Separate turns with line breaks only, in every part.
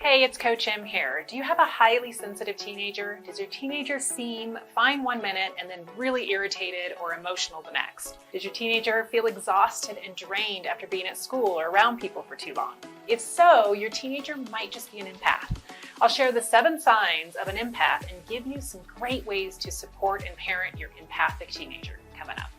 Hey, it's Coach Em here. Do you have a highly sensitive teenager? Does your teenager seem fine one minute and then really irritated or emotional the next? Does your teenager feel exhausted and drained after being at school or around people for too long? If so, your teenager might just be an empath. I'll share the 7 signs of an empath and give you some great ways to support and parent your empathic teenager coming up.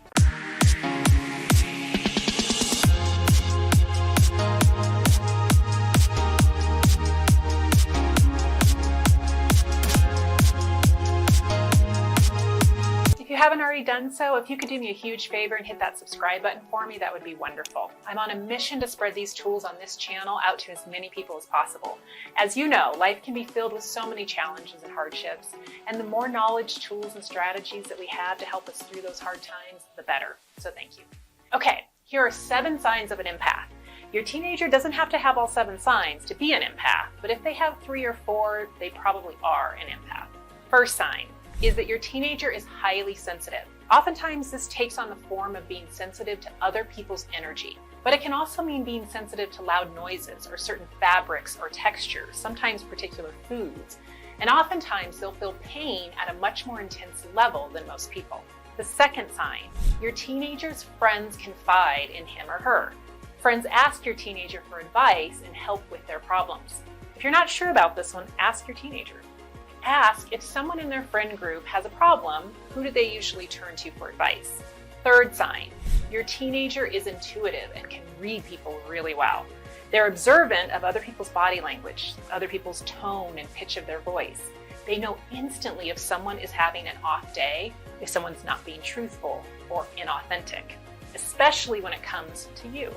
If you haven't already done so, if you could do me a huge favor and hit that subscribe button for me, that would be wonderful. I'm on a mission to spread these tools on this channel out to as many people as possible. As you know, life can be filled with so many challenges and hardships, and the more knowledge, tools, and strategies that we have to help us through those hard times, the better. So thank you. Okay, here are 7 signs of an empath. Your teenager doesn't have to have all 7 signs to be an empath, but if they have 3 or 4, they probably are an empath. First sign is that your teenager is highly sensitive. Oftentimes this takes on the form of being sensitive to other people's energy, but it can also mean being sensitive to loud noises or certain fabrics or textures, sometimes particular foods, and oftentimes they'll feel pain at a much more intense level than most people. The second sign, your teenager's friends confide in him or her. Friends ask your teenager for advice and help with their problems. If you're not sure about this one, ask your teenager. Ask if someone in their friend group has a problem, who do they usually turn to for advice? Third sign, your teenager is intuitive and can read people really well. They're observant of other people's body language, other people's tone and pitch of their voice. They know instantly if someone is having an off day, if someone's not being truthful or inauthentic, especially when it comes to you.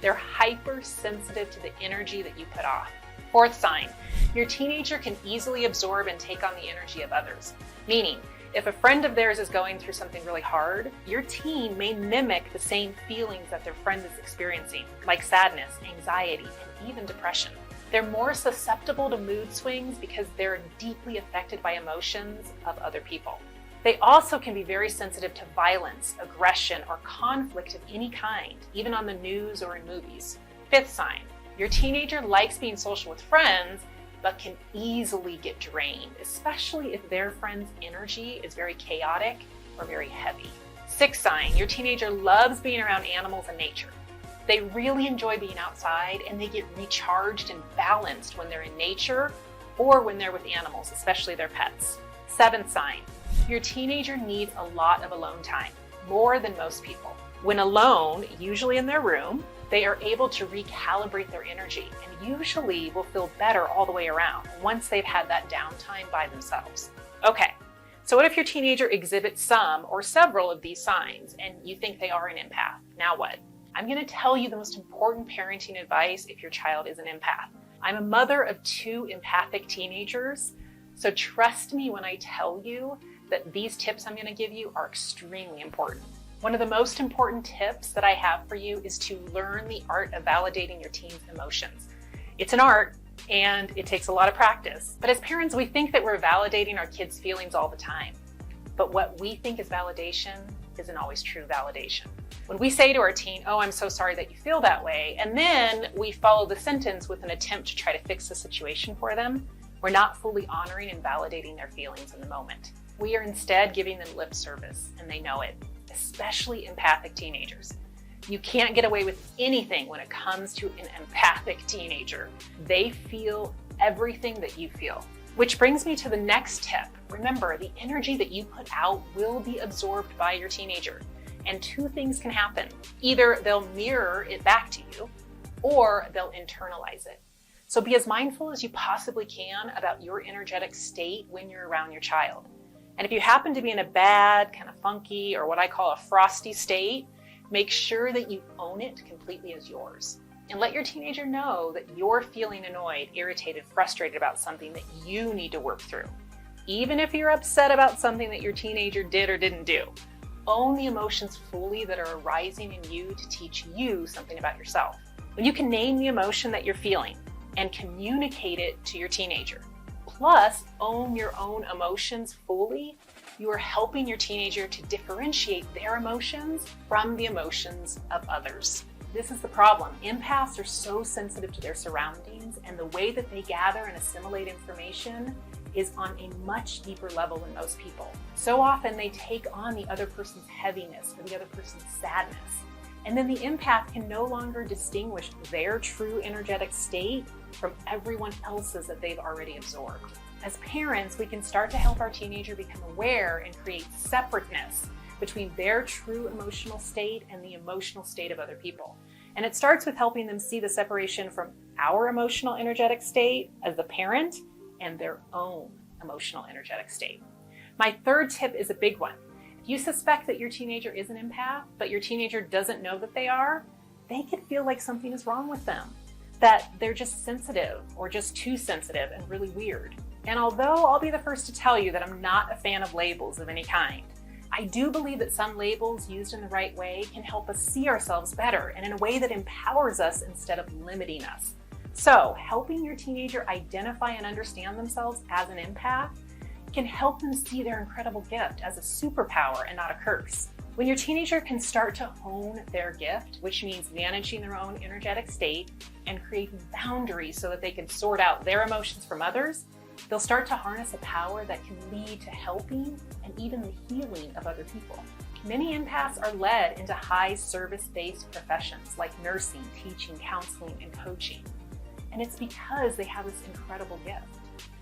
They're hypersensitive to the energy that you put off. Fourth sign, your teenager can easily absorb and take on the energy of others. Meaning, if a friend of theirs is going through something really hard, your teen may mimic the same feelings that their friend is experiencing, like sadness, anxiety, and even depression. They're more susceptible to mood swings because they're deeply affected by emotions of other people. They also can be very sensitive to violence, aggression, or conflict of any kind, even on the news or in movies. Fifth sign, your teenager likes being social with friends, but can easily get drained, especially if their friend's energy is very chaotic or very heavy. Sixth sign, your teenager loves being around animals and nature. They really enjoy being outside and they get recharged and balanced when they're in nature or when they're with animals, especially their pets. Seventh sign, your teenager needs a lot of alone time, more than most people. When alone, usually in their room, they are able to recalibrate their energy and usually will feel better all the way around once they've had that downtime by themselves. Okay, so what if your teenager exhibits some or several of these signs and you think they are an empath? Now what? I'm going to tell you the most important parenting advice if your child is an empath. I'm a mother of 2 empathic teenagers, so trust me when I tell you that these tips I'm going to give you are extremely important. One of the most important tips that I have for you is to learn the art of validating your teen's emotions. It's an art and it takes a lot of practice. But as parents, we think that we're validating our kids' feelings all the time. But what we think is validation isn't always true validation. When we say to our teen, "Oh, I'm so sorry that you feel that way," and then we follow the sentence with an attempt to try to fix the situation for them, we're not fully honoring and validating their feelings in the moment. We are instead giving them lip service, and they know it. Especially empathic teenagers. You can't get away with anything when it comes to an empathic teenager. They feel everything that you feel. Which brings me to the next tip. Remember, the energy that you put out will be absorbed by your teenager. And 2 things can happen. Either they'll mirror it back to you, or they'll internalize it. So be as mindful as you possibly can about your energetic state when you're around your child. And if you happen to be in a bad, kind of funky, or what I call a frosty state, make sure that you own it completely as yours. And let your teenager know that you're feeling annoyed, irritated, frustrated about something that you need to work through. Even if you're upset about something that your teenager did or didn't do, own the emotions fully that are arising in you to teach you something about yourself. When you can name the emotion that you're feeling and communicate it to your teenager, plus own your own emotions fully, you are helping your teenager to differentiate their emotions from the emotions of others. This is the problem. Empaths are so sensitive to their surroundings, and the way that they gather and assimilate information is on a much deeper level than most people. So often they take on the other person's heaviness or the other person's sadness. And then the empath can no longer distinguish their true energetic state from everyone else's that they've already absorbed. As parents, we can start to help our teenager become aware and create separateness between their true emotional state and the emotional state of other people. And it starts with helping them see the separation from our emotional energetic state as the parent and their own emotional energetic state. My third tip is a big one. If you suspect that your teenager is an empath, but your teenager doesn't know that they are, they could feel like something is wrong with them, that they're just sensitive or just too sensitive and really weird. And although I'll be the first to tell you that I'm not a fan of labels of any kind, I do believe that some labels used in the right way can help us see ourselves better and in a way that empowers us instead of limiting us. So, helping your teenager identify and understand themselves as an empath can help them see their incredible gift as a superpower and not a curse. When your teenager can start to hone their gift, which means managing their own energetic state and creating boundaries so that they can sort out their emotions from others, they'll start to harness a power that can lead to helping and even the healing of other people. Many empaths are led into high service-based professions like nursing, teaching, counseling, and coaching. And it's because they have this incredible gift.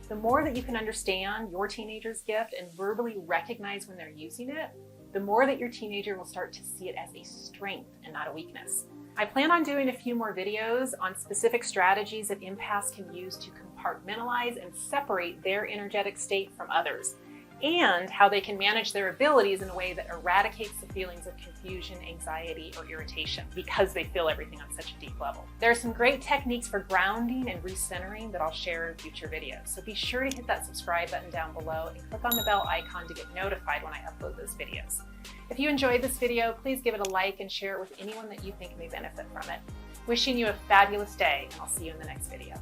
The more that you can understand your teenager's gift and verbally recognize when they're using it, the more that your teenager will start to see it as a strength and not a weakness. I plan on doing a few more videos on specific strategies that empaths can use to compartmentalize and separate their energetic state from others, and how they can manage their abilities in a way that eradicates the feelings of confusion, anxiety, or irritation because they feel everything on such a deep level. There are some great techniques for grounding and recentering that I'll share in future videos, so be sure to hit that subscribe button down below and click on the bell icon to get notified when I upload those videos. If you enjoyed this video, please give it a like and share it with anyone that you think may benefit from it. Wishing you a fabulous day, and I'll see you in the next video.